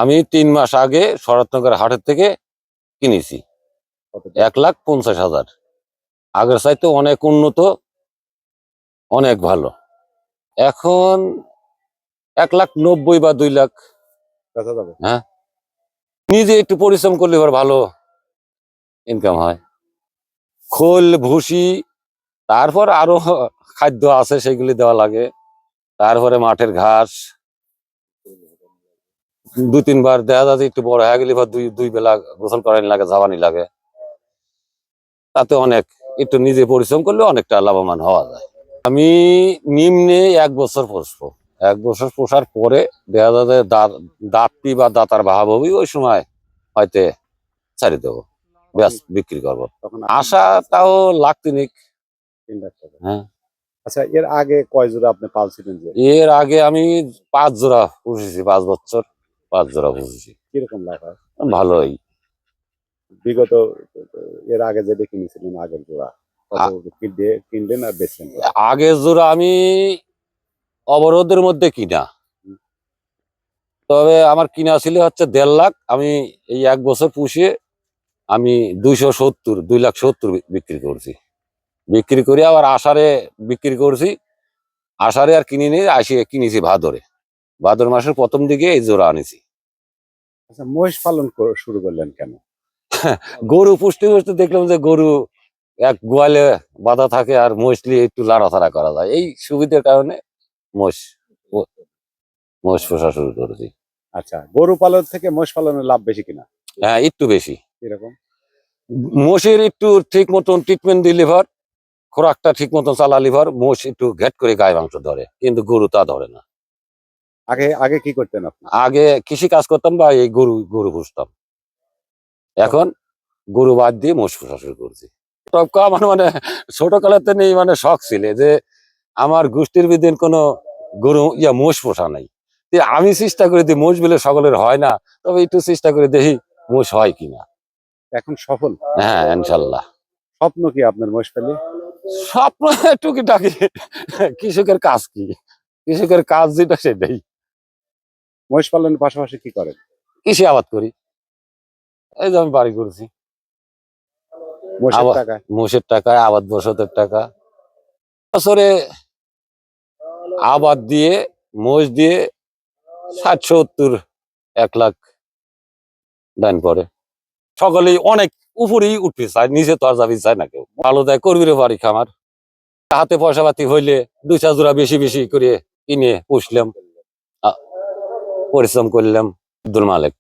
আমি 3 মাস আগে শরৎনগর হাটের থেকে কিনেছি 1,50,000। আগের চাইতে অনেক উন্নত, অনেক ভালো। এখন 1,90,000 বা 2 লাখ। হ্যাঁ, নিজে একটু পরিশ্রম করলে এবার ভালো ইনকাম হয়। খোল, ভুসি, তারপর আরো খাদ্য আছে সেগুলি দেওয়া লাগে। তারপরে মাঠের ঘাস 2-3 বার দেখা যাচ্ছে, একটু বড় হয়ে গেলে বা দুই বেলা গোসল করানি লাগে, ঝাবানি লাগে। তাতে অনেক একটু নিজে পরিশ্রম করলে অনেকটা লাভবান হওয়া যায়। আমি নিম্নে 1 বছর পুষবো। 1 বছর পোষার পরে দেখা যাচ্ছে দাঁতটি বা দাতার ভাব হবে, ওই সময় হয়তো ছাড়ি দেবো, ব্যাস বিক্রি করবো। আশা তাও লাখ 3। হ্যাঁ। আচ্ছা, এর আগে কয় জোড়া আপনি পালছিলেন? এর আগে আমি 5 জোড়া পুষেছি, 5 বছর 5 জোড়া পুষেছি। কিরকম লাভ হয়? ভালোই। বিগত এর আগে যেটা কিনেছিলেন আগের জোড়া কিনলেন আর বেচলেন? আগের জোড়া আমি অবরোধের মধ্যে কিনা, তবে আমার কিনা ছিল হচ্ছে 1.5 লাখ। আমি এই 1 বছর পুষিয়ে আমি 2,70,000 বিক্রি করছি। বিক্রি করে আবার আষাঢ়ে বিক্রি করছি। আষাঢ়ে আর কিনে নিয়ে কিনেছি ভাদর মাসের প্রথম দিকে এই জোড়া আনেছি। আচ্ছা, মহিষ পালন শুরু করলেন কেন? গরু পুষতে পুষতে দেখলাম যে গরু এক গোয়ালে বাঁধা থাকে, আর মহিষলি একটু লাড়াছাড়া করা যায়, এই সুবিধার কারণে মোষ পোষা শুরু করেছি। আচ্ছা, গরু পালন থেকে মহিষ পালনের লাভ বেশি কিনা? হ্যাঁ, একটু বেশি। এরকম মোষের একটু ঠিক মতন ট্রিটমেন্ট দিলে খোরাকটা ঠিক মতন চালালি মোষ একটু ঘেট করে গায়ে মাংস ধরে, কিন্তু গরু তা ধরে না। আগে আগে কি করতেন আপনি? আগে কৃষি কাজ করতাম বা এই গরু পুষতাম। এখন গরু বাদ দিয়ে মোষ পোষা শুরু করছি। আমার মানে ছোটকালেতে নেই, মানে শখ ছিল যে আমার গোষ্ঠীর বিদিন কোনো গরু মোষ পোষা নাই। আমি চেষ্টা করে দিই, মোষ বলে সকলের হয় না, তবে একটু চেষ্টা করে দেখি মোষ হয় কিনা। এখন সফল? হ্যাঁ, ইনশাল্লাহ। স্বপ্ন কি আপনার মহিষ পেলে? স্বপ্ন টুকিটাকি, কৃষকের কাজ কি, কৃষকের কাজ যেটা সেটাই। মহিষ পালনের পাশাপাশি কি করেন? কৃষি আবাদ করি। এই যে আমি বাড়ি করছি, মোষের টাকায় আবাদ, বসতের টাকা। বছরে আবাদ দিয়ে মোষ দিয়ে 60-70, 1 লাখ দান পরে। সকলেই অনেক উপরেই উঠতে চায়, নিচে তো আর যাবি চায় না কেউ। ভালো দেয় কর্মীর বাড়ি খামার, হাতে পয়সা পাতি হইলে 2-4 জোড়া বেশি বেশি করে কিনে পুষলাম, পরিশ্রম করলাম। আব্দুল মালিক।